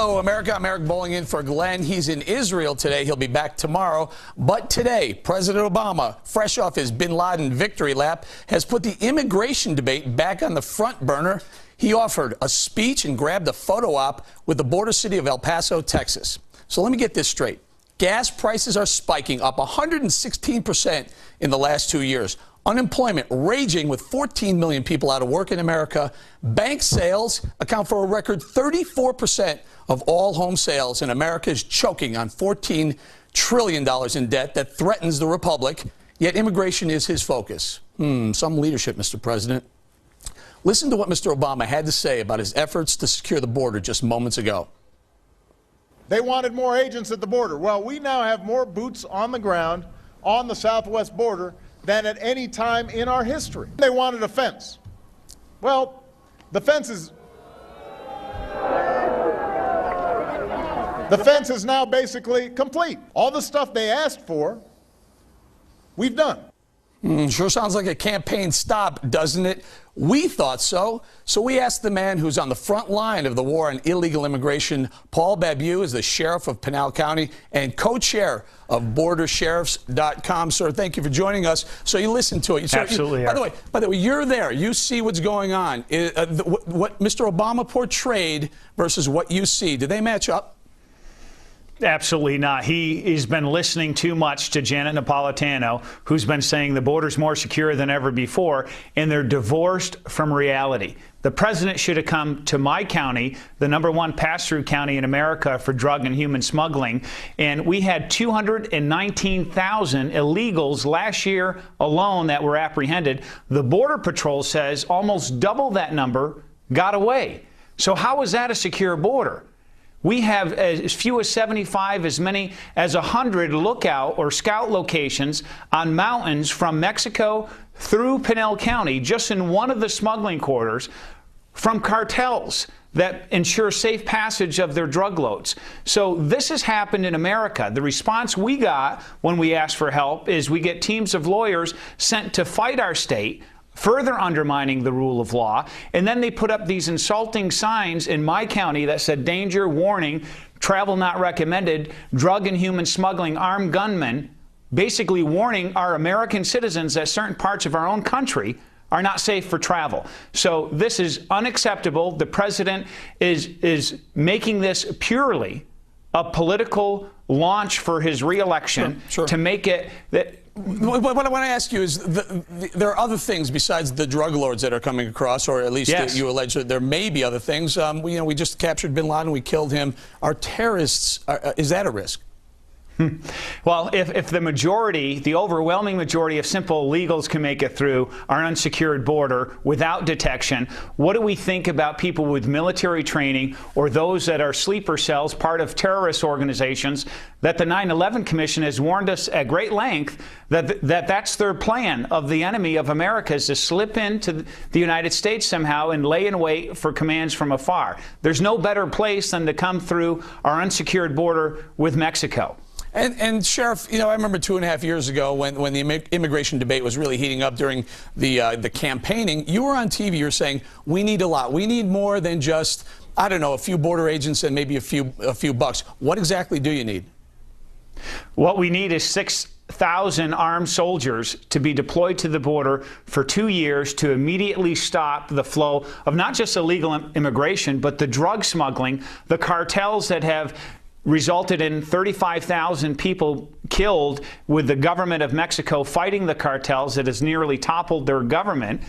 Hello, America. I'm Eric Boling in for Glenn. He's in Israel today. He'll be back tomorrow. But today, President Obama, fresh off his bin Laden victory lap, has put the immigration debate back on the front burner. He offered a speech and grabbed a photo op with the border city of El Paso, Texas. So let me get this straight. Gas prices are spiking, up 116% in the last 2 years. Unemployment raging with 14 million people out of work in America. Bank sales account for a record 34% of all home sales, and America is choking on $14 trillion in debt that threatens the republic. Yet immigration is his focus. Some leadership, Mr. President. Listen to what Mr. Obama had to say about his efforts to secure the border just moments ago. They wanted more agents at the border. Well, we now have more boots on the ground on the southwest border than at any time in our history. They wanted a fence. Well, the fence is now basically complete. All the stuff they asked for, we've done. Sure sounds like a campaign stop, doesn't it? We thought so. So we asked the man who's on the front line of the war on illegal immigration. Paul Babu is the sheriff of Pinal County and co-chair of BorderSheriffs.com. Sir, thank you for joining us. So you listened to it. Absolutely. By the way, you're there. You see what's going on. What Mr. Obama portrayed versus what you see, do they match up? Absolutely not. He's been listening too much to Janet Napolitano, who's been saying the border's more secure than ever before, and they're divorced from reality. The president should have come to my county, the #1 pass-through county in America for drug and human smuggling, and we had 219,000 illegals last year alone that were apprehended. The Border Patrol says almost double that number got away. So how is that a secure border? We have as few as 75, as many as 100 lookout or scout locations on mountains from Mexico through Pinal County, just in one of the smuggling corridors, from cartels that ensure safe passage of their drug loads. So this has happened in America. The response we got when we asked for help is we get teams of lawyers sent to fight our state, further undermining the rule of law. And then they put up these insulting signs in my county that said danger, warning, travel not recommended, drug and human smuggling, armed gunmen, basically warning our American citizens that certain parts of our own country are not safe for travel. So this is unacceptable. The president is making this purely a political launch for his reelection. Sure. To make it that. What I want to ask you is, there are other things besides the drug lords that are coming across, or at least yes. You allege that there may be other things. We just captured bin Laden, we killed him. Are terrorists, is that a risk? Well, if the majority, the overwhelming majority of simple illegals can make it through our unsecured border without detection, what do we think about people with military training or those that are sleeper cells, part of terrorist organizations, that the 9/11 Commission has warned us at great length that's their plan of the enemy of America, is to slip into the United States somehow and lay in wait for commands from afar. There's no better place than to come through our unsecured border with Mexico. And Sheriff, I remember 2.5 years ago when the immigration debate was really heating up during the campaigning, you were on TV, you were saying, we need a lot. We need more than just, I don't know, a few border agents and maybe a few bucks. What exactly do you need? What we need is 6,000 armed soldiers to be deployed to the border for 2 years to immediately stop the flow of not just illegal immigration, but the drug smuggling, the cartels that have resulted in 35,000 people killed, with the government of Mexico fighting the cartels that has nearly toppled their government,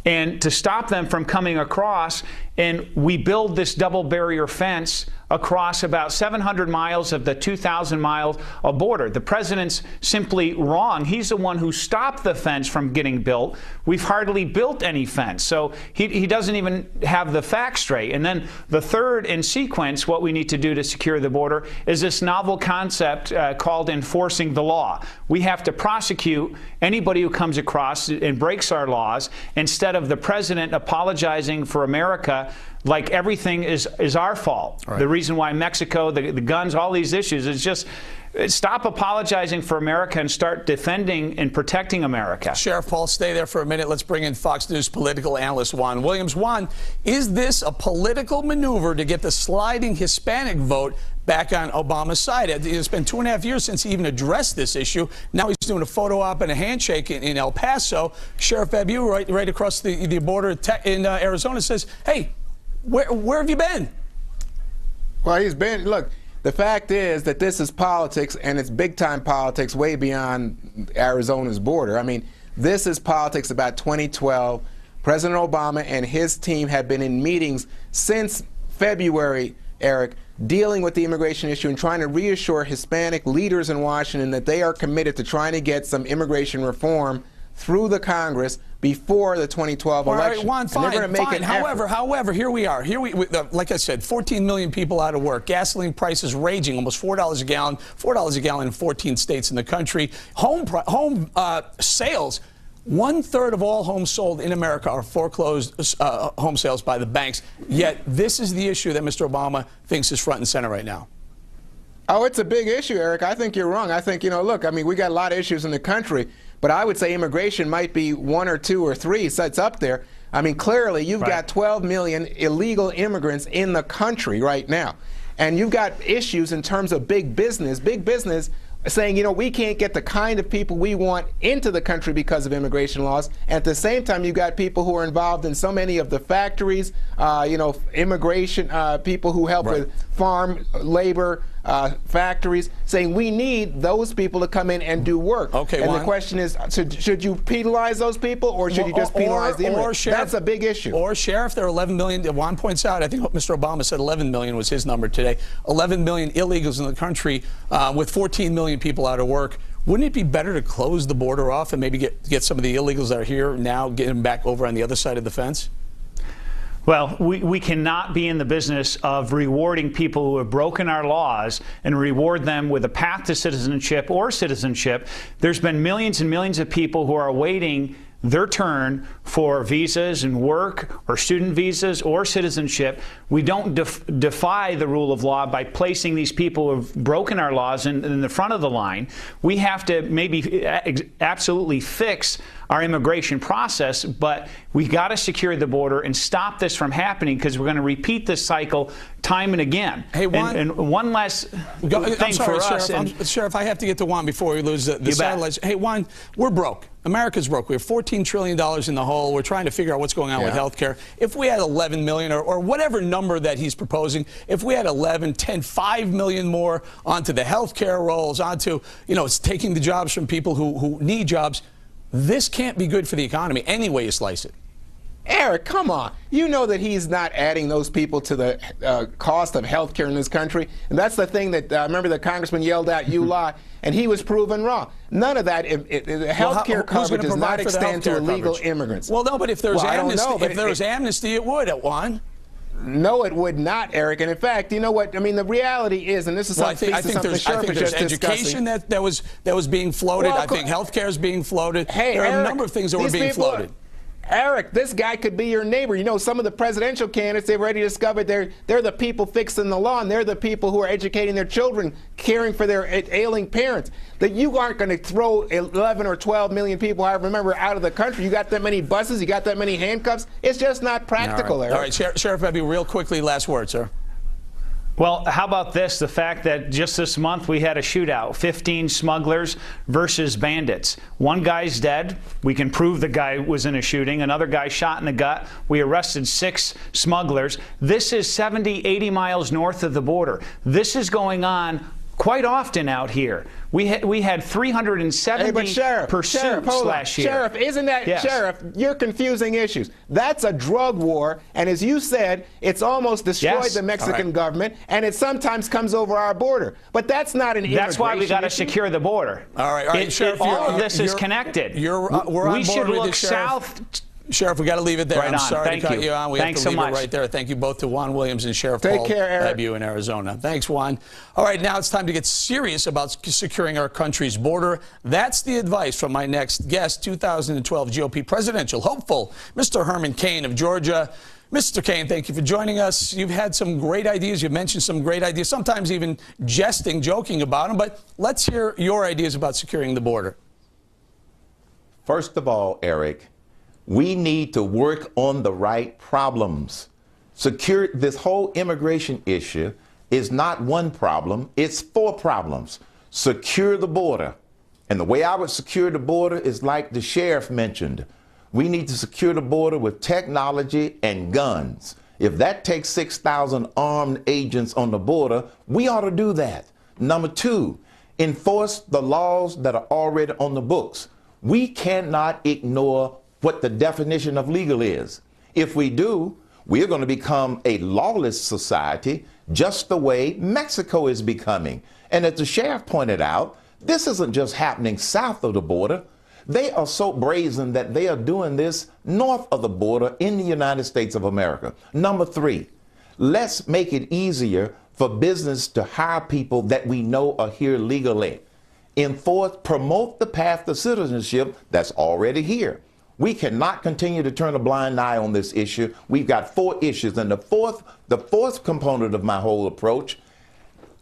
and to stop them from coming across. And we build this double barrier fence across about 700 miles of the 2,000 miles of border. The president's simply wrong. He's the one who stopped the fence from getting built. We've hardly built any fence. So he doesn't even have the facts straight. And then the third in sequence, what we need to do to secure the border, is this novel concept called enforcing the law. We have to prosecute anybody who comes across and breaks our laws, instead of the president apologizing for America like everything is our fault. Right. The reason why Mexico, the guns, all these issues, is just Stop apologizing for America and start defending and protecting America. Sheriff Paul, stay there for a minute. Let's bring in Fox News political analyst Juan Williams. Juan, is this a political maneuver to get the sliding Hispanic vote back on Obama's side? It's been 2.5 years since he even addressed this issue. Now he's doing a photo op and a handshake in El Paso. Sheriff Abu, right across the border in Arizona, says, hey, where have you been? Well, he's been, look, the fact is that this is politics, and it's big-time politics way beyond Arizona's border. I mean, this is politics about 2012. President Obama and his team have been in meetings since February, Eric, dealing with the immigration issue and trying to reassure Hispanic leaders in Washington that they are committed to trying to get some immigration reform through the Congress before the 2012 election. All right, Juan, fine. However, here we are. Like I said, 14 million people out of work. Gasoline prices raging, almost $4 a gallon. $4 a gallon in 14 states in the country. Home sales. 1/3 of all homes sold in America are foreclosed home sales by the banks. Yet this is the issue that Mr. Obama thinks is front and center right now. Oh, it's a big issue, Eric. I think you're wrong. I think, look, I mean, we got a lot of issues in the country, but I would say immigration might be 1 or 2 or 3, so it's up there. I mean, clearly, you've got 12 million illegal immigrants in the country right now. And you've got issues in terms of big business saying, we can't get the kind of people we want into the country because of immigration laws. And at the same time, you've got people who are involved in so many of the factories, immigration, people who help with farm labor, factories, saying we need those people to come in and do work. Okay, and the question is, should you penalize those people, or should you just penalize the immigrants? That's a big issue. Or, Sheriff, there are 11 million. Juan points out, I think Mr. Obama said 11 million was his number today. 11 million illegals in the country with 14 million people out of work. Wouldn't it be better to close the border off and maybe get some of the illegals that are here now, get them back over on the other side of the fence? Well, we cannot be in the business of rewarding people who have broken our laws and reward them with a path to citizenship or citizenship. There's been millions and millions of people who are awaiting their turn for visas and work or student visas or citizenship. We don't defy the rule of law by placing these people who have broken our laws in the front of the line. We have to maybe absolutely fix our immigration process, but we got to secure the border and stop this from happening, because we're going to repeat this cycle time and again. Hey, Juan, and one last thing for us. Sheriff, I have to get to Juan before we lose the satellites. Hey, Juan, we're broke. America's broke. We have $14 trillion in the hole. We're trying to figure out what's going on with health care. If we had 11 million or whatever number that he's proposing, if we had 11, 10, 5 million more onto the health care rolls, onto, it's taking the jobs from people who need jobs, this can't be good for the economy any way you slice it. Eric, come on. You know that he's not adding those people to the cost of health care in this country. And that's the thing that, remember, the congressman yelled out, you lie, and he was proven wrong. None of that, health care coverage does not extend to illegal immigrants. Well, no, but if there's amnesty, it would, Juan. No, it would not, Eric. And in fact, you know what? I mean, the reality is, and this is something I think there's education that was being floated. I think health care is being floated. Hey, there are a number of things that were being floated. Eric, this guy could be your neighbor. Some of the presidential candidates, they've already discovered they're the people fixing the law, and they're the people who are educating their children, caring for their ailing parents. That you aren't going to throw 11 or 12 million people, I remember, out of the country. You got that many buses, you got that many handcuffs. It's just not practical, Eric. All right, Sheriff Abbey, real quickly, last word, sir. Well, how about this? The fact that just this month we had a shootout, 15 smugglers versus bandits. One guy's dead. We can prove the guy was in a shooting. Another guy shot in the gut. We arrested 6 smugglers. This is 70, 80 miles north of the border. This is going on quite often out here. We had 370 pursuits last year. Sheriff, isn't that, Sheriff, you're confusing issues. That's a drug war, and as you said, it's almost destroyed the Mexican government, and it sometimes comes over our border. But that's not an immigration That's why we got to secure the border. All right, Sheriff, all of this is connected. We're on board we should with look you, Sheriff. south. Sheriff, we got to leave it there. Right I'm on. sorry to cut you on. We have to leave it right there. Thank you both to Juan Williams and Sheriff Paul Abu in Arizona. Thanks, Juan. All right, now it's time to get serious about securing our country's border. That's the advice from my next guest, 2012 GOP presidential hopeful, Mr. Herman Cain of Georgia. Mr. Kane, thank you for joining us. You've had some great ideas. You've mentioned some great ideas, sometimes even jesting, joking about them. But let's hear your ideas about securing the border. First of all, Eric, we need to work on the right problems. This whole immigration issue is not one problem, it's 4 problems. Secure the border. And the way I would secure the border is like the sheriff mentioned. We need to secure the border with technology and guns. If that takes 6,000 armed agents on the border, we ought to do that. Number 2, enforce the laws that are already on the books. We cannot ignore what the definition of legal is. If we do, we're going to become a lawless society, just the way Mexico is becoming. And as the sheriff pointed out, this isn't just happening south of the border. They are so brazen that they are doing this north of the border in the United States of America. Number 3, let's make it easier for business to hire people that we know are here legally. Enforce, promote the path to citizenship that's already here. We cannot continue to turn a blind eye on this issue. We've got 4 issues. And the fourth component of my whole approach,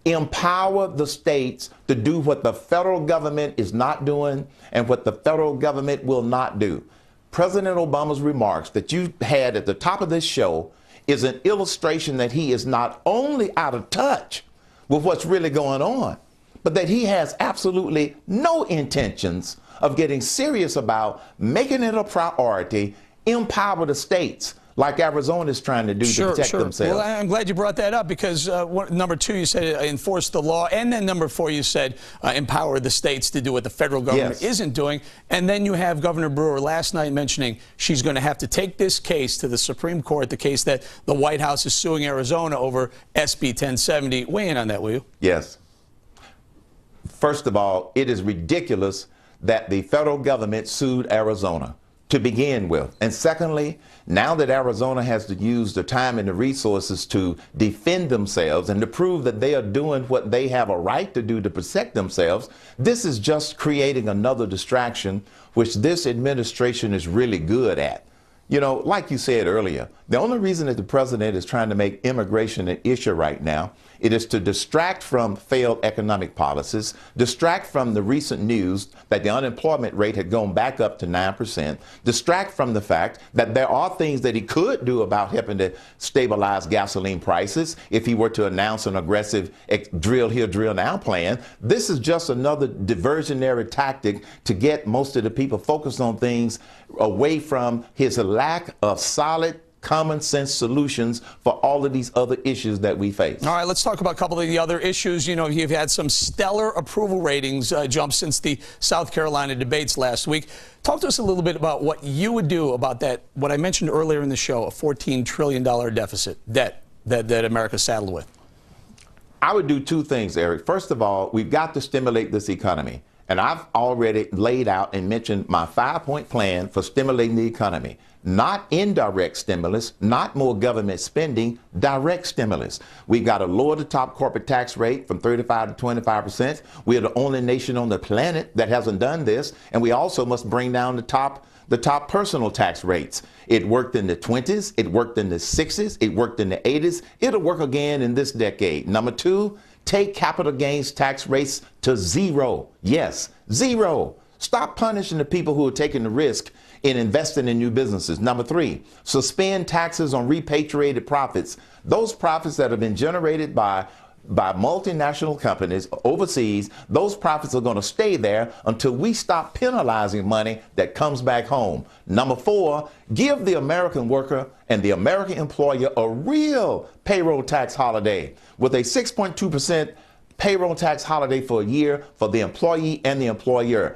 empower the states to do what the federal government is not doing and what the federal government will not do. President Obama's remarks that you had at the top of this show is an illustration that he is not only out of touch with what's really going on, but that he has absolutely no intentions of getting serious about making it a priority, empower the states like Arizona is trying to do to protect themselves. Well, I'm glad you brought that up because number 2, you said enforce the law. And then number 4, you said empower the states to do what the federal government isn't doing. And then you have Governor Brewer last night mentioning she's going to have to take this case to the Supreme Court, the case that the White House is suing Arizona over SB 1070. Weigh in on that, will you? Yes. First of all, it is ridiculous that the federal government sued Arizona to begin with. And secondly, now that Arizona has to use the time and the resources to defend themselves and to prove that they are doing what they have a right to do to protect themselves, this is just creating another distraction, which this administration is really good at. You know, like you said earlier, the only reason that the president is trying to make immigration an issue right now, it is to distract from failed economic policies, distract from the recent news that the unemployment rate had gone back up to 9%, distract from the fact that there are things that he could do about helping to stabilize gasoline prices if he were to announce an aggressive drill here, drill now plan. This is just another diversionary tactic to get most of the people focused on things away from his lack of solid common sense solutions for all of these other issues that we face. All right, let's talk about a couple of the other issues. You know, you've had some stellar approval ratings jump since the South Carolina debates last week. Talk to us a little bit about what you would do about that, what I mentioned earlier in the show, a $14 trillion deficit, debt that America's saddled with. I would do 2 things, Eric. First of all, we've got to stimulate this economy. And I've already laid out and mentioned my 5-point plan for stimulating the economy. Not indirect stimulus, not more government spending, direct stimulus. We've got to lower the top corporate tax rate from 35 to 25%. We are the only nation on the planet that hasn't done this. And we also must bring down the top personal tax rates. It worked in the 20s, it worked in the 60s, it worked in the 80s. It'll work again in this decade. Number 2, take capital gains tax rates to 0. Yes, 0. Stop punishing the people who are taking the risk in investing in new businesses. Number 3, suspend taxes on repatriated profits. Those profits that have been generated by multinational companies overseas, those profits are going to stay there until we stop penalizing money that comes back home. Number 4, give the American worker and the American employer a real payroll tax holiday with a 6.2% payroll tax holiday for a year for the employee and the employer.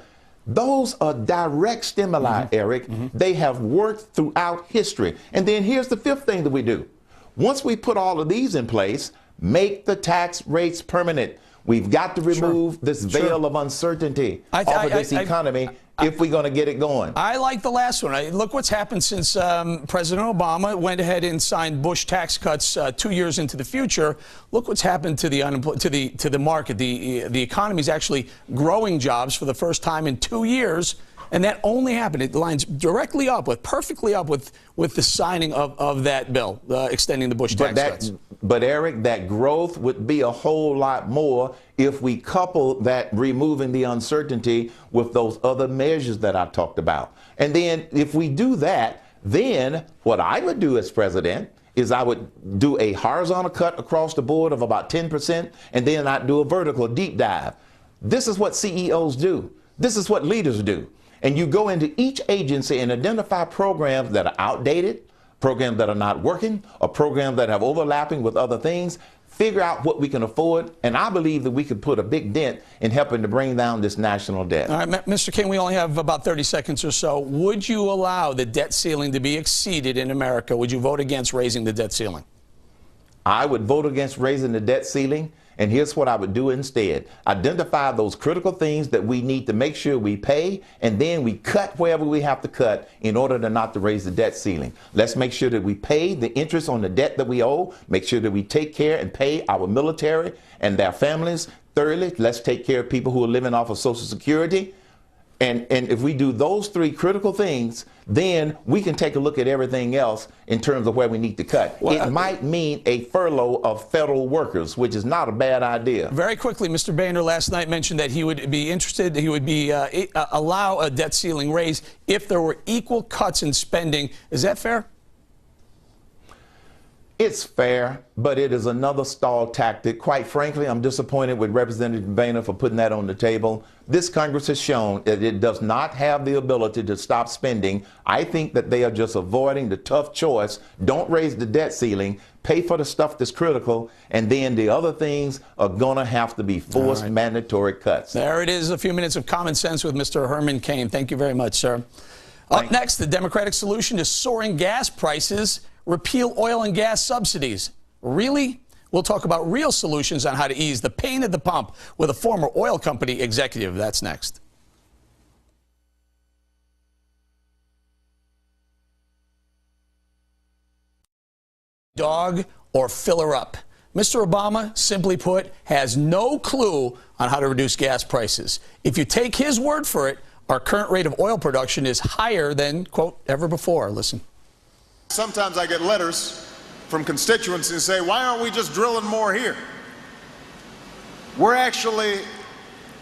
Those are direct stimuli, Eric. They have worked throughout history. And then here's the 5th thing that we do. Once we put all of these in place, make the tax rates permanent. We've got to remove this veil of uncertainty off of this economy if we're going to get it going. I like the last one. Look what's happened since President Obama went ahead and signed Bush tax cuts 2 years into the future. Look what's happened to the market. The economy is actually growing jobs for the first time in 2 years. And that only happened. It lines directly up with, perfectly up with the signing of that bill, extending the Bush tax cuts. But Eric, that growth would be a whole lot more if we couple that removing the uncertainty with those other measures that I talked about. And then if we do that, then what I would do as president is I would do a horizontal cut across the board of about 10%, and then I'd do a vertical deep dive. This is what CEOs do. This is what leaders do. And you go into each agency and identify programs that are outdated, programs that are not working, or programs that have overlapping with other things. Figure out what we can afford, and I believe that we could put a big dent in helping to bring down this national debt. All right, Mr. King, we only have about 30 seconds or so. Would you allow the debt ceiling to be exceeded in America? Would you vote against raising the debt ceiling? I would vote against raising the debt ceiling, and here's what I would do instead. Identify those critical things that we need to make sure we pay, and then we cut wherever we have to cut in order to not to raise the debt ceiling. Let's make sure that we pay the interest on the debt that we owe, make sure that we take care and pay our military and their families. Thirdly, let's take care of people who are living off of Social Security. And if we do those three critical things, then we can take a look at everything else in terms of where we need to cut. Well, it might mean a furlough of federal workers, which is not a bad idea. Very quickly, Mr. Boehner last night mentioned that he would be interested, he would be allow a debt ceiling raise if there were equal cuts in spending. Is that fair? It's fair, but it is another stall tactic. Quite frankly, I'm disappointed with Representative Boehner for putting that on the table. This Congress has shown that it does not have the ability to stop spending. I think that they are just avoiding the tough choice. Don't raise the debt ceiling, pay for the stuff that's critical, and then the other things are going to have to be forced mandatory cuts. There it is, a few minutes of common sense with Mr. Herman Cain. Thank you very much, sir. Up next, the Democratic solution to soaring gas prices: repeal oil and gas subsidies. Really? We'll talk about real solutions on how to ease the pain at the pump with a former oil company executive. That's next. Dog or fill her up. Mr. Obama, simply put, has no clue on how to reduce gas prices. If you take his word for it, our current rate of oil production is higher than, quote, ever before. Listen. Sometimes I get letters from constituents who say, why aren't we just drilling more here? We're actually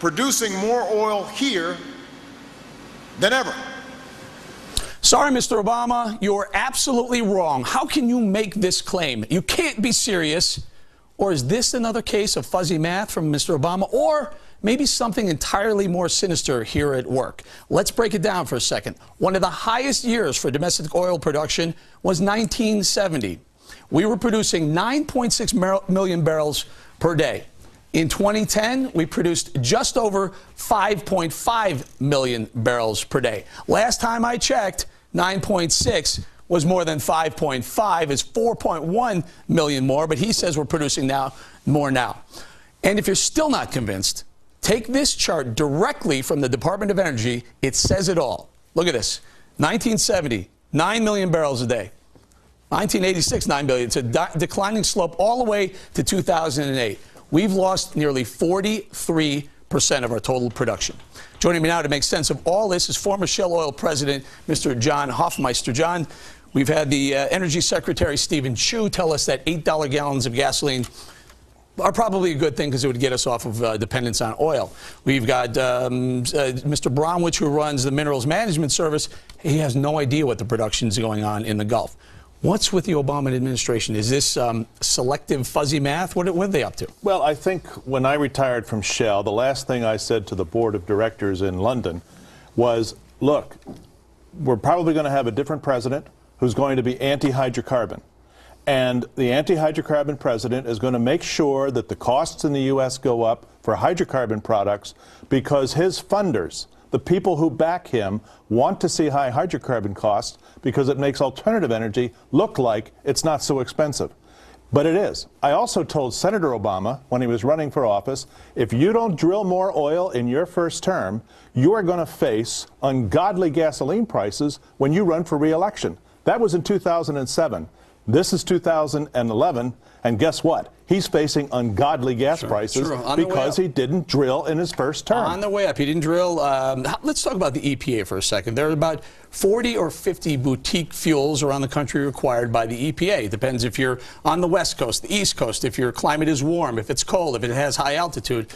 producing more oil here than ever. Sorry, Mr. Obama, you're absolutely wrong. How can you make this claim? You can't be serious. Or is this another case of fuzzy math from Mr. Obama? Or maybe something entirely more sinister here at work? Let's break it down for a second. One of the highest years for domestic oil production was 1970. We were producing 9.6 million barrels per day. In 2010, we produced just over 5.5 million barrels per day. Last time I checked, 9.6 was more than 5.5. It's 4.1 million more, but he says we're producing more now. And if you're still not convinced, take this chart directly from the Department of Energy. It says it all. Look at this. 1970, 9 million barrels a day. 1986, 9 billion. It's a declining slope all the way to 2008. We've lost nearly 43% of our total production. Joining me now to make sense of all this is former Shell Oil President, Mr. John Hofmeister. John, we've had the Energy Secretary, Stephen Chu, tell us that $8 gallons of gasoline are probably a good thing because it would get us off of dependence on oil. We've got Mr. Bromwich, who runs the Minerals Management Service. He has no idea what the production is going on in the Gulf. What's with the Obama administration? Is this selective fuzzy math? What are they up to? Well, I think when I retired from Shell, the last thing I said to the board of directors in London was, look, we're probably going to have a different president who's going to be anti-hydrocarbon. And the anti-hydrocarbon president is going to make sure that the costs in the U.S. go up for hydrocarbon products because his funders, the people who back him, want to see high hydrocarbon costs because it makes alternative energy look like it's not so expensive. But it is. I also told Senator Obama when he was running for office, if you don't drill more oil in your first term, you are going to face ungodly gasoline prices when you run for re-election. That was in 2007. This is 2011, and guess what? He's facing ungodly gas prices because he didn't drill in his first term. On the way up, he didn't drill. Let's talk about the EPA for a second. There are about 40 or 50 boutique fuels around the country required by the EPA. It depends if you're on the West Coast, the East Coast, if your climate is warm, if it's cold, if it has high altitude.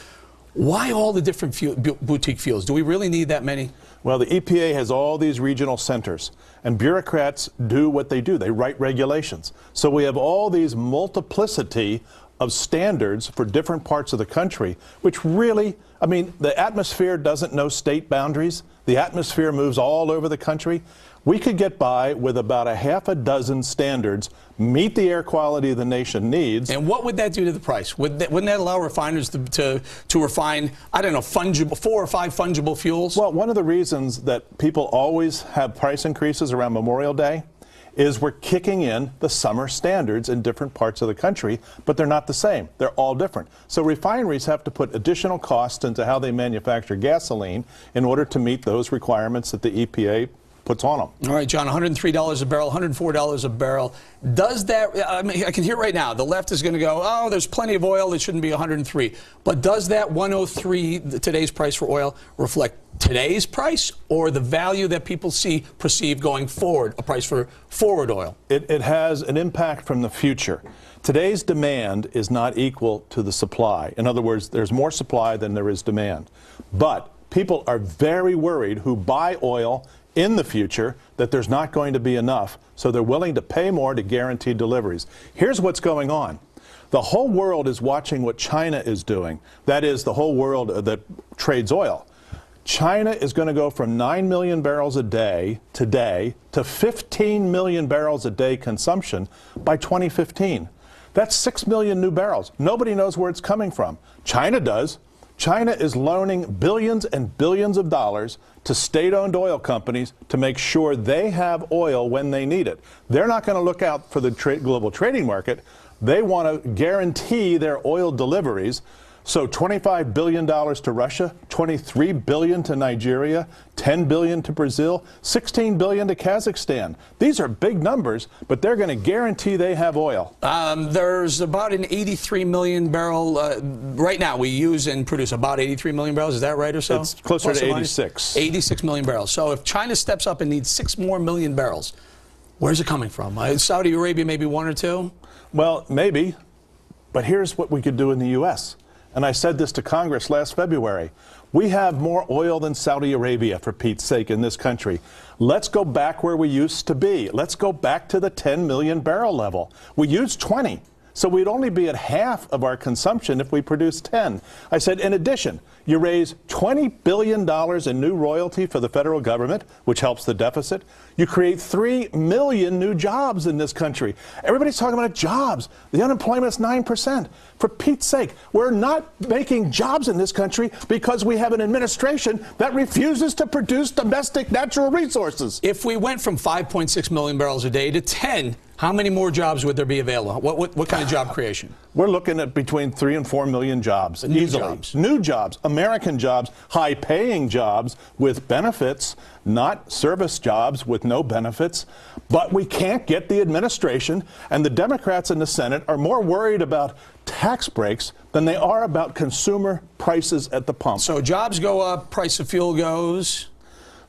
Why all the different boutique fuels? Do we really need that many? Well, the EPA has all these regional centers, and bureaucrats do what they do. They write regulations. So we have all these multiplicity of standards for different parts of the country, which really, I mean, the atmosphere doesn't know state boundaries. The atmosphere moves all over the country. We could get by with about a half a dozen standards, meet the air quality the nation needs. And what would that do to the price? Wouldn't that allow refiners to refine, I don't know, 4 or 5 fungible fuels? Well, one of the reasons that people always have price increases around Memorial Day is we're kicking in the summer standards in different parts of the country, but they're not the same. They're all different. So refineries have to put additional costs into how they manufacture gasoline in order to meet those requirements that the EPA puts on them. All right, John, $103 a barrel, $104 a barrel. Does that, I mean, I can hear right now, the left is going to go, oh, there's plenty of oil, it shouldn't be 103. But does that 103, today's price for oil, reflect today's price or the value that people perceive going forward, a price for forward oil? It has an impact from the future. Today's demand is not equal to the supply. In other words, there's more supply than there is demand. But people are very worried who buy oil in the future that there's not going to be enough, so they're willing to pay more to guarantee deliveries. Here's what's going on. The whole world is watching what China is doing. That is, the whole world that trades oil. China is going to go from 9 million barrels a day today to 15 million barrels a day consumption by 2015. That's 6 million new barrels. Nobody knows where it's coming from. China does. China is loaning billions and billions of dollars to state-owned oil companies to make sure they have oil when they need it. They're not going to look out for the global trading market. They want to guarantee their oil deliveries. So $25 billion to Russia, $23 billion to Nigeria, $10 billion to Brazil, $16 billion to Kazakhstan. These are big numbers, but they're going to guarantee they have oil. There's about an 83 million barrel, right now we use and produce about 83 million barrels. Is that right or so? It's closer to 86. 86 million barrels. So if China steps up and needs 6 more million barrels, where's it coming from? Saudi Arabia, maybe 1 or 2? Well, maybe, but here's what we could do in the U.S. And I said this to Congress last February. We have more oil than Saudi Arabia, for Pete's sake, in this country. Let's go back where we used to be. Let's go back to the 10 million barrel level. We use 20. So we'd only be at half of our consumption if we produced 10. I said, in addition, you raise $20 billion in new royalty for the federal government, which helps the deficit. You create 3 million new jobs in this country. Everybody's talking about jobs. The unemployment is 9%. For Pete's sake, we're not making jobs in this country because we have an administration that refuses to produce domestic natural resources. If we went from 5.6 million barrels a day to 10, how many more jobs would there be available? What kind of job creation? We're looking at between 3 and 4 million jobs easily. New jobs, American jobs, high-paying jobs with benefits, not service jobs with no benefits. But we can't get the administration, and the Democrats in the Senate are more worried about tax breaks than they are about consumer prices at the pump. So jobs go up, price of fuel goes...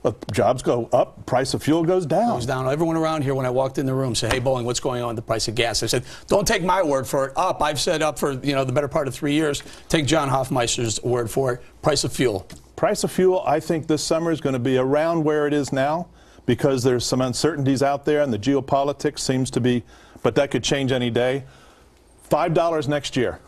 Well, jobs go up, price of fuel goes down. Goes down. Everyone around here, when I walked in the room, said, hey, Boling, what's going on with the price of gas? I said, don't take my word for it. Up. I've said up for the better part of 3 years. Take John Hoffmeister's word for it. Price of fuel. Price of fuel, I think this summer is going to be around where it is now because there's some uncertainties out there and the geopolitics seems to be, but that could change any day. $5 next year.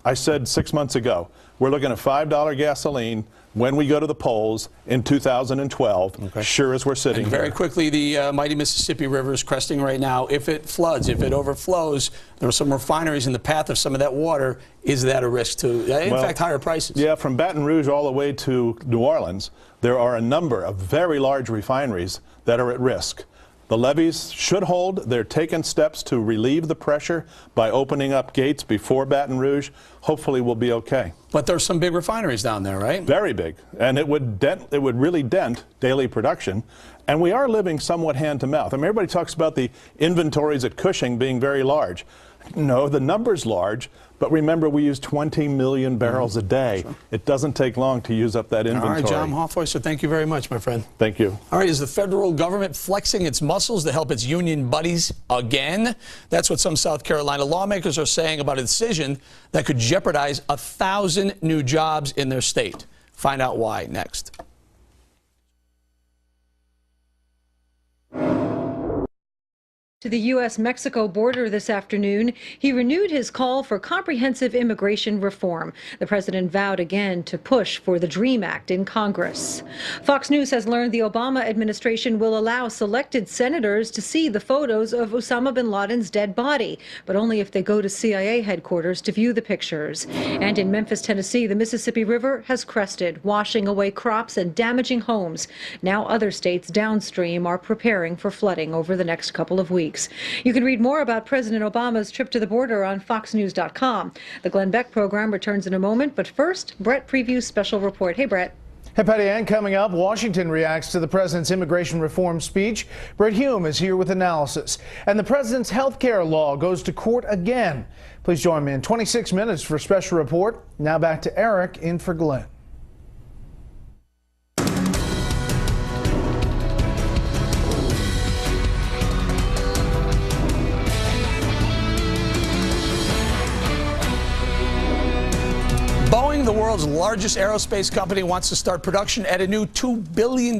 I said 6 months ago, we're looking at $5 gasoline when we go to the polls in 2012, sure as we're sitting and here. Very quickly, the mighty Mississippi River is cresting right now. If it floods, if it overflows, there are some refineries in the path of some of that water. Is that a risk to, in fact, higher prices? Yeah, from Baton Rouge all the way to New Orleans, there are a number of very large refineries that are at risk. The levees should hold. They're taking steps to relieve the pressure by opening up gates before Baton Rouge. Hopefully we'll be okay. But there's some big refineries down there, right? Very big. And it would really dent daily production. And we are living somewhat hand to mouth. I mean, everybody talks about the inventories at Cushing being very large. No, the number's large, but remember we use 20 million barrels a day. Sure. It doesn't take long to use up that inventory. All right, John Hofhäuser, thank you very much, my friend. Thank you. All right, is the federal government flexing its muscles to help its union buddies again? That's what some South Carolina lawmakers are saying about a decision that could jeopardize 1,000 new jobs in their state. Find out why next. To the U.S.-Mexico border this afternoon, he renewed his call for comprehensive immigration reform. The president vowed again to push for the DREAM Act in Congress. Fox News has learned the Obama administration will allow selected senators to see the photos of Osama bin Laden's dead body, but only if they go to CIA headquarters to view the pictures. And in Memphis, Tennessee, the Mississippi River has crested, washing away crops and damaging homes. Now other states downstream are preparing for flooding over the next couple of weeks. You can read more about President Obama's trip to the border on foxnews.com. The Glenn Beck program returns in a moment, but first, Brett previews special report. Hey, Brett. Hey, Patty Ann, coming up, Washington reacts to the president's immigration reform speech. Brett Hume is here with analysis. And the president's health care law goes to court again. Please join me in 26 minutes for a special report. Now back to Eric in for Glenn. Boeing, the world's largest aerospace company, wants to start production at a new $2 billion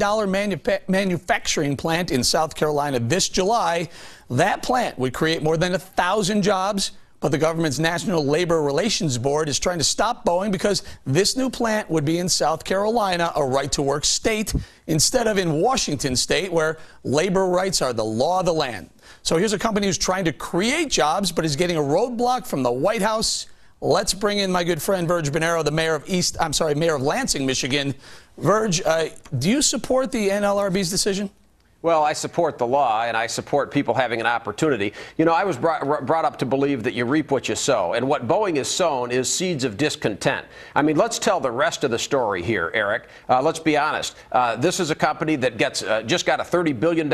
manufacturing plant in South Carolina this July. That plant would create more than 1,000 jobs, but the government's National Labor Relations Board is trying to stop Boeing because this new plant would be in South Carolina, a right-to-work state, instead of in Washington state, where labor rights are the law of the land. So here's a company who's trying to create jobs, but is getting a roadblock from the White House. Let's bring in my good friend Verge Bonero, the mayor of Lansing, Michigan. Verge, do you support the NLRB's decision? Well, I support the law, and I support people having an opportunity. You know, I was brought up to believe that you reap what you sow, and what Boeing has sown is seeds of discontent. I mean, let's tell the rest of the story here, Eric. Let's be honest. This is a company that gets just got a $30 billion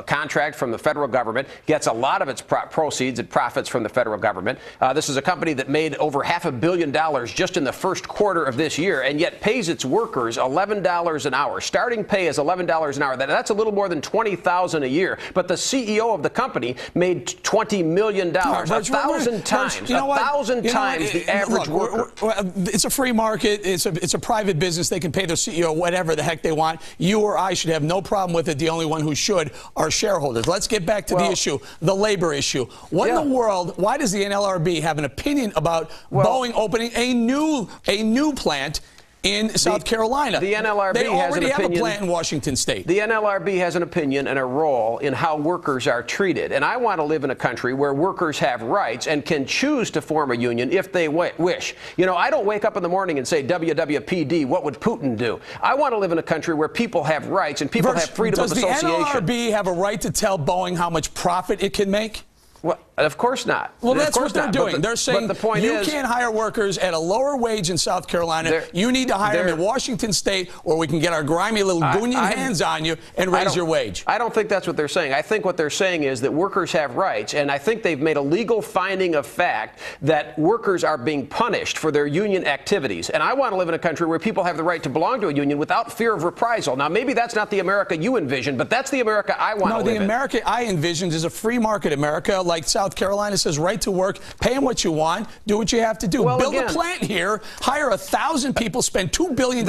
contract from the federal government, gets a lot of its proceeds and profits from the federal government. This is a company that made over $500 million just in the first quarter of this year, and yet pays its workers $11 an hour. Starting pay is $11 an hour. That's a little more than $20,000 a year. But the CEO of the company made $20 million, 1,000 times, the average worker. It's a free market. It's a private business. They can pay their CEO whatever the heck they want. You or I should have no problem with it. The only one who should are shareholders. Let's get back to the issue, the labor issue. What in the world? Why does the NLRB have an opinion about Boeing opening a new plant in South Carolina? The NLRB they has an opinion. have a plant in Washington state. The NLRB has an opinion and a role in how workers are treated. And I want to live in a country where workers have rights and can choose to form a union if they wish. You know, I don't wake up in the morning and say, WWPD, what would Putin do? I want to live in a country where people have rights and people have freedom of association. Does the NLRB have a right to tell Boeing how much profit it can make? Well, of course not. Well, that's what they're doing. They're saying the point you can't hire workers at a lower wage in South Carolina. You need to hire them in Washington state, or we can get our grimy little goonian hands on you and raise your wage. I don't think that's what they're saying. I think what they're saying is that workers have rights, and I think they've made a legal finding of fact that workers are being punished for their union activities. And I want to live in a country where people have the right to belong to a union without fear of reprisal. Now, maybe that's not the America you envision, but that's the America I want to live in. No, the America I envisioned is a free market America, like South Carolina says, right to work, pay them what you want, do what you have to do. Well, build a plant here, hire 1,000 people, spend $2 billion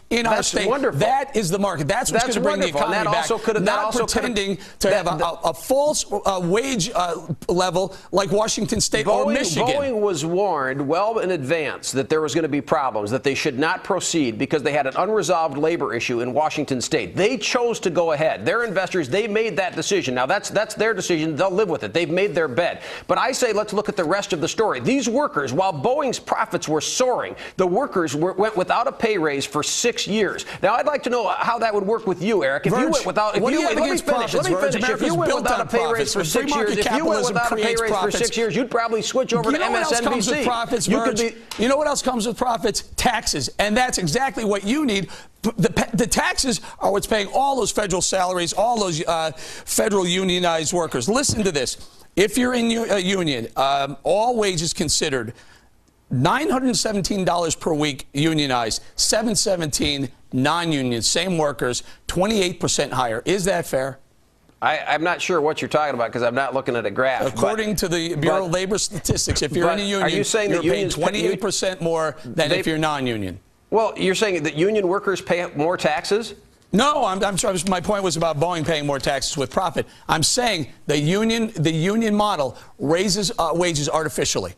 in our state. Wonderful. That is the market. That's what's going to bring the economy back. Not pretending to have a false wage level like Washington State or Michigan. Boeing was warned well in advance that there was going to be problems, that they should not proceed because they had an unresolved labor issue in Washington State. They chose to go ahead. Their investors, they made that decision. Now, that's their decision. They'll live with it. They've made their bet. bed. But I say let's look at the rest of the story. These workers, while Boeing's profits were soaring, the workers went without a pay raise for 6 years. Now, I'd like to know how that would work with you, Eric. If you went without, if you, let me finish. If you went without a pay raise for 6 years, if you went without a pay raise for 6 years, you'd probably switch over to MSNBC. You know what else comes with profits? Taxes. And that's exactly what you need. The taxes are what's paying all those federal salaries, all those federal unionized workers. Listen to this. If you're in a union, all wages considered, $917 per week unionized, $717 non-union, same workers, 28% higher. Is that fair? I'm not sure what you're talking about because I'm not looking at a graph. According to the Bureau of Labor Statistics, if you're in a union, are you saying you're that paying 28% more than if you're non-union. Well, you're saying that union workers pay more taxes? No, I'm sorry. My point was about Boeing paying more taxes with profit. I'm saying the union model raises wages artificially.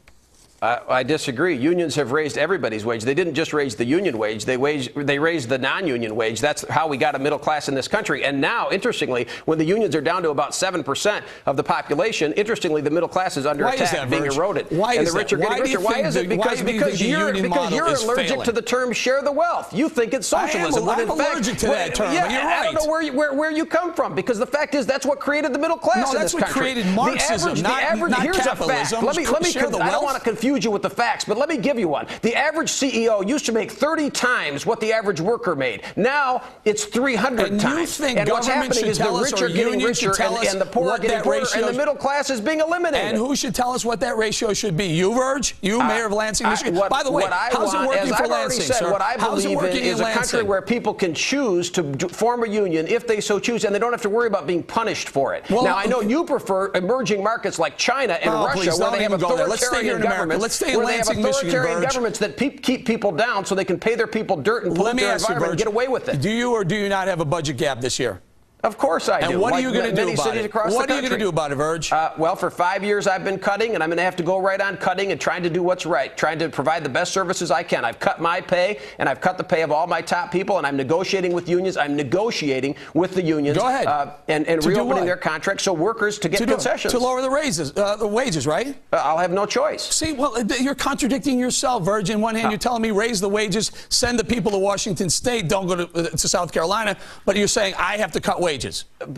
I disagree. Unions have raised everybody's wage. They didn't just raise the union wage. They raised the non-union wage. That's how we got a middle class in this country. And now, interestingly, when the unions are down to about 7% of the population, interestingly, the middle class is under attack, being eroded. Why and is the rich that? are getting richer. Why is it? Because you're allergic to the term "share the wealth." You think it's socialism. I'm allergic to that term. Yeah, you're right. I don't know where you come from, because the fact is that's what created the middle class in this country. No, that's what created Marxism, not here's capitalism. A fact. I don't want to confuse you with the facts, but let me give you one. The average CEO used to make 30 times what the average worker made. Now it's 300 times. And what's happening is the rich are getting richer and the poor are getting poorer, and the middle class is being eliminated. And who should tell us what that ratio should be? You, Verge? You, Mayor of Lansing, Michigan? By the way, how's it working for Lansing, sir? What I believe in is a country where people can choose to form a union if they so choose, and they don't have to worry about being punished for it. Now, I know you prefer emerging markets like China and Russia, where they have authoritarian governments. Authoritarian governments that keep people down so they can pay their people dirt and pollute their environment and get away with it. Do you or do you not have a budget gap this year? Of course I do. And what are you going to do about it? What are you going to do about it, Verge? Well, for 5 years I've been cutting, and I'm going to have to go right on cutting and trying to do what's right, trying to provide the best services I can. I've cut my pay, and I've cut the pay of all my top people, and I'm negotiating with unions. I'm negotiating with the unions. Go ahead. And reopening their contracts so workers to get concessions. To lower the wages, right? I'll have no choice. See, well, you're contradicting yourself, Verge. On one hand, you're telling me raise the wages, send the people to Washington State, don't go to South Carolina, but you're saying I have to cut wages.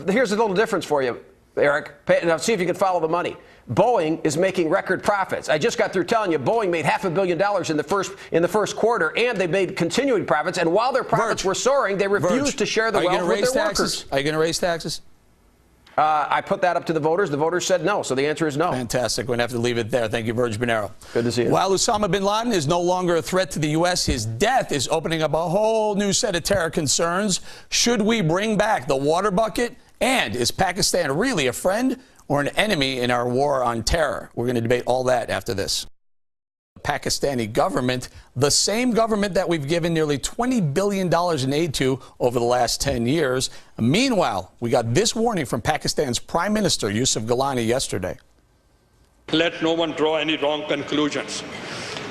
Here's a little difference for you, Eric. Now, see if you can follow the money. Boeing is making record profits. I just got through telling you Boeing made $500 million in the first quarter, and they made continuing profits. And while their profits were soaring, they refused to share the wealth with their workers. Are you going to raise taxes? I put that up to the voters. The voters said no, so the answer is no. Fantastic. We're going to have to leave it there. Thank you, Verge Bonero. Good to see you. While Osama bin Laden is no longer a threat to the U.S., his death is opening up a whole new set of terror concerns. Should we bring back the water bucket? And is Pakistan really a friend or an enemy in our war on terror? We're going to debate all that after this. The Pakistani government, the same government that we've given nearly $20 billion in aid to over the last 10 years. Meanwhile, we got this warning from Pakistan's Prime Minister Yusuf Gilani yesterday. Let no one draw any wrong conclusions.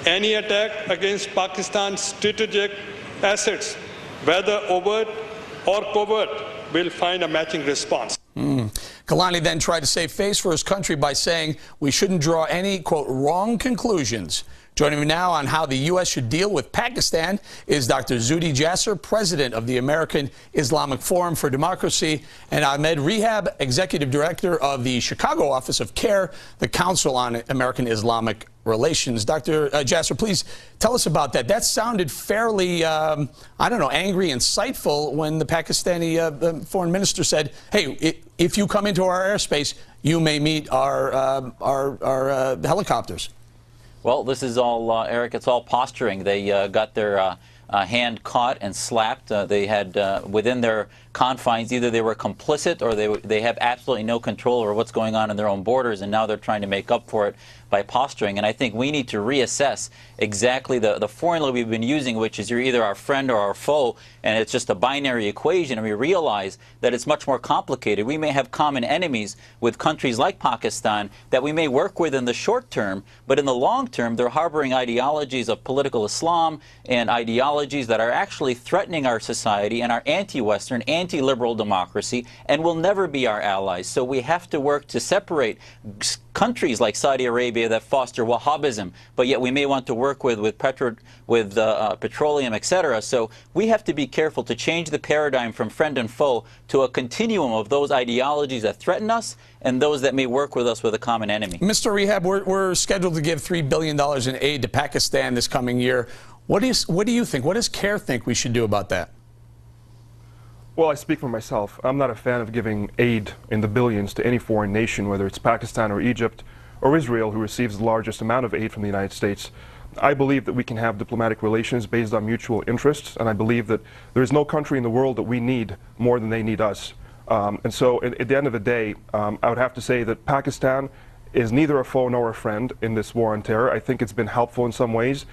Any attack against Pakistan's strategic assets, whether overt or covert, will find a matching response. Gilani then tried to save face for his country by saying we shouldn't draw any, quote, wrong conclusions. Joining me now on how the U.S. should deal with Pakistan is Dr. Zuhdi Jasser, president of the American Islamic Forum for Democracy, and Ahmed Rehab, executive director of the Chicago Office of CARE, the Council on American Islamic Relations. Dr. Jasser, please tell us about that. That sounded fairly, angry, insightful when the Pakistani foreign minister said, hey, if you come into our airspace, you may meet our helicopters. Well, this is all, Eric, it's all posturing. They got their hand caught and slapped. They had within their confines, either they were complicit or they have absolutely no control over what's going on in their own borders, and now they're trying to make up for it by posturing. And I think we need to reassess exactly the formula we've been using, which is you're either our friend or our foe, and it's just a binary equation, and we realize that it's much more complicated. We may have common enemies with countries like Pakistan that we may work with in the short term, but in the long term, they're harboring ideologies of political Islam and ideologies that are actually threatening our society and our anti-Western, anti-liberal democracy, and will never be our allies. So we have to work to separate countries like Saudi Arabia that foster Wahhabism, but yet we may want to work with petroleum, etc. So we have to be careful to change the paradigm from friend and foe to a continuum of those ideologies that threaten us and those that may work with us with a common enemy. Mr. Rehab, we're scheduled to give $3 billion in aid to Pakistan this coming year. What do you think? What does CARE think we should do about that? Well, I speak for myself. I'm not a fan of giving aid in the billions to any foreign nation, whether it's Pakistan or Egypt or Israel, who receives the largest amount of aid from the United States. I believe that we can have diplomatic relations based on mutual interests, and I believe that there is no country in the world that we need more than they need us. And so at the end of the day, I would have to say that Pakistan is neither a foe nor a friend in this war on terror. I think it's been helpful in some ways.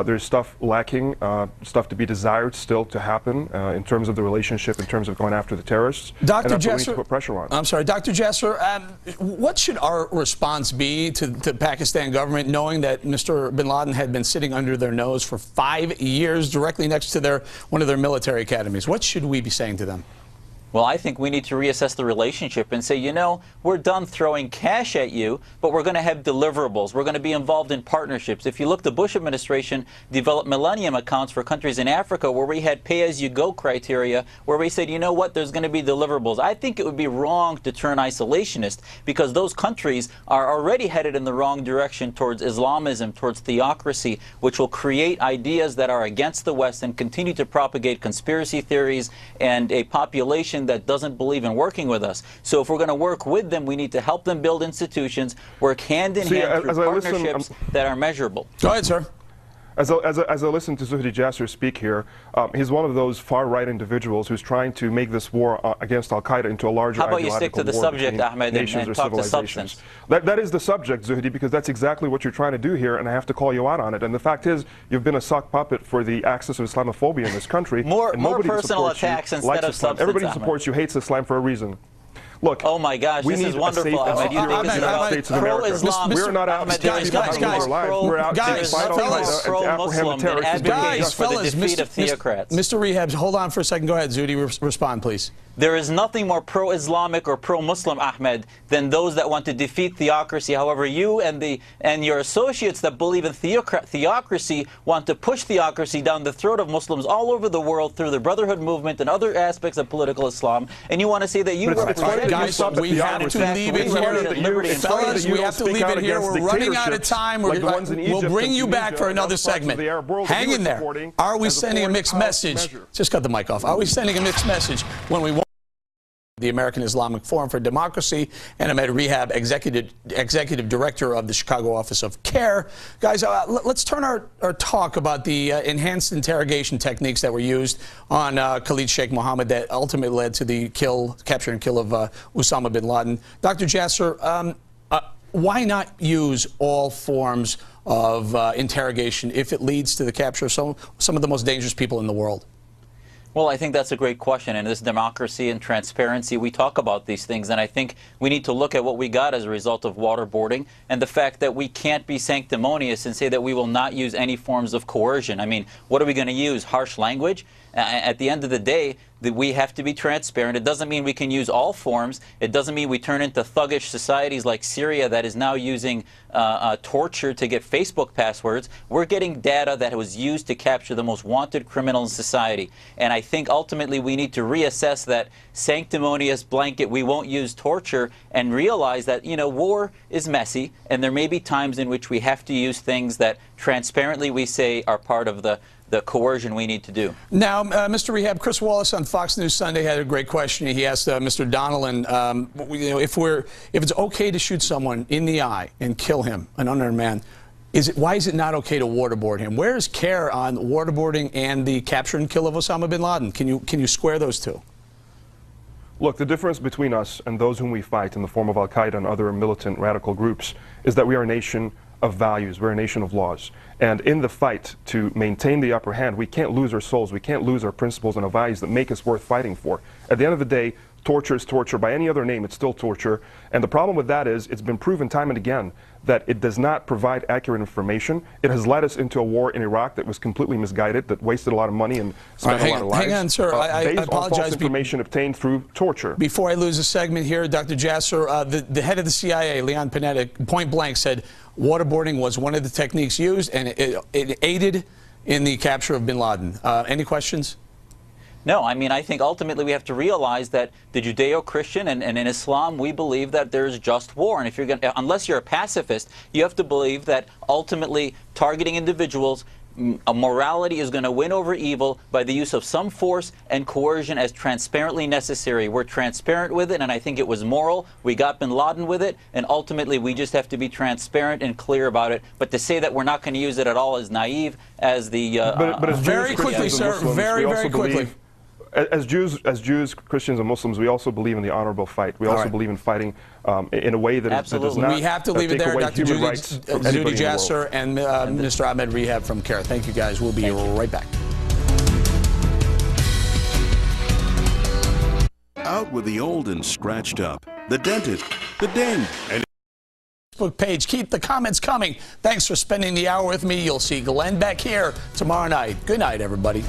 There's stuff lacking, stuff to be desired still to happen in terms of the relationship, in terms of going after the terrorists. Dr. And that's what we need Jesser, to put pressure on. I'm sorry, Dr. Jesser, what should our response be to the Pakistan government, knowing that Mr. bin Laden had been sitting under their nose for 5 years directly next to one of their military academies? What should we be saying to them? Well, I think we need to reassess the relationship and say, you know, we're done throwing cash at you, but we're going to have deliverables. We're going to be involved in partnerships. If you look, the Bush administration developed Millennium accounts for countries in Africa where we had pay-as-you-go criteria, where we said, you know what, there's going to be deliverables. I think it would be wrong to turn isolationist because those countries are already headed in the wrong direction towards Islamism, towards theocracy, which will create ideas that are against the West and continue to propagate conspiracy theories and a population that doesn't believe in working with us. So if we're going to work with them, we need to help them build institutions, work hand in hand through partnerships that are measurable. Go ahead, sir. As I listen to Zuhdi Jasser speak here, he's one of those far-right individuals who's trying to make this war against Al-Qaeda into a larger ideological war. How about you stick to the subject, Ahmed, and talk to substance? That is the subject, Zuhdi, because that's exactly what you're trying to do here, and I have to call you out on it. And the fact is, you've been a sock puppet for the axis of Islamophobia in this country. more personal attacks instead of substance, Everybody who Ahmed. supports you hates Islam for a reason. Look, oh my gosh, this is wonderful, Ahmed. You think this is about pro-Islam? We're not out to guys, we're out to fight Al-Qaeda and to apprehend terrorists. Guys, fellas, defeat of theocrats. Mr. Rehab, hold on for a second. Go ahead, Zuhdi. Respond, please. There is nothing more pro-Islamic or pro-Muslim, Ahmed, than those that want to defeat theocracy. However, you and your associates that believe in theocracy want to push theocracy down the throat of Muslims all over the world through the Brotherhood movement and other aspects of political Islam. And you want to say that you represent... Guys, we have to leave it here. Fellas, we have to leave it here. We're running out of time. We'll bring you back for another segment. Hang in there. Are we sending a mixed message? Just cut the mic off. Are we sending a mixed message when we want the American Islamic Forum for Democracy, and Ahmed Rehab, executive director of the Chicago office of CARE. Guys, let's turn our talk about the enhanced interrogation techniques that were used on Khalid Sheikh Mohammed that ultimately led to the capture and kill of Osama bin Laden. Dr. Jasser, why not use all forms of interrogation if it leads to the capture of some of the most dangerous people in the world? Well, I think that's a great question. In this democracy and transparency, we talk about these things, and I think we need to look at what we got as a result of waterboarding and the fact that we can't be sanctimonious and say that we will not use any forms of coercion. I mean, what are we going to use? Harsh language? At the end of the day, we have to be transparent. It doesn't mean we can use all forms. It doesn't mean we turn into thuggish societies like Syria that is now using torture to get Facebook passwords. We're getting data that was used to capture the most wanted criminal in society. And I think ultimately we need to reassess that sanctimonious blanket, we won't use torture, and realize that, you know, war is messy, and there may be times in which we have to use things that transparently we say are part of the coercion we need to do. Now, Mr. Rehab, Chris Wallace on Fox News Sunday had a great question. He asked Mr. Donnellan, you know, if it's okay to shoot someone in the eye and kill him, an unarmed man, why is it not okay to waterboard him? Where is CARE on waterboarding and the capture and kill of Osama bin Laden? Can you square those two? Look, the difference between us and those whom we fight in the form of Al-Qaeda and other militant radical groups is that we are a nation of values. We're a nation of laws. And in the fight to maintain the upper hand, we can't lose our souls. We can't lose our principles and our values that make us worth fighting for. At the end of the day, torture is torture. By any other name, it's still torture. And the problem with that is it's been proven time and again that it does not provide accurate information. It has led us into a war in Iraq that was completely misguided, that wasted a lot of money and spent a lot of lives. Hang on, sir. I based apologize. on false information obtained through torture. Before I lose a segment here, Dr. Jasser, the head of the CIA, Leon Panetta, point blank said waterboarding was one of the techniques used, and it aided in the capture of bin Laden. Any questions? No, I mean, I think ultimately we have to realize that the Judeo-Christian and in Islam, we believe that there's just war. And if you're going, unless you're a pacifist, you have to believe that ultimately targeting individuals, morality is going to win over evil by the use of some force and coercion as transparently necessary. We're transparent with it, and I think it was moral. We got bin Laden with it, and ultimately we just have to be transparent and clear about it. But to say that we're not going to use it at all is naive, as the... but as very quickly, sir, very quickly. As Jews, Christians, and Muslims, we also believe in the honorable fight. We also believe in fighting in a way that does not we have to leave it there, Dr. Zuhdi Jasser and Mr. Ahmed Rehab from CARE. Thank you, guys. We'll be right back. Out with the old and scratched up, the dented, the dinged, and Facebook page. Keep the comments coming. Thanks for spending the hour with me. You'll see Glenn back here tomorrow night. Good night, everybody.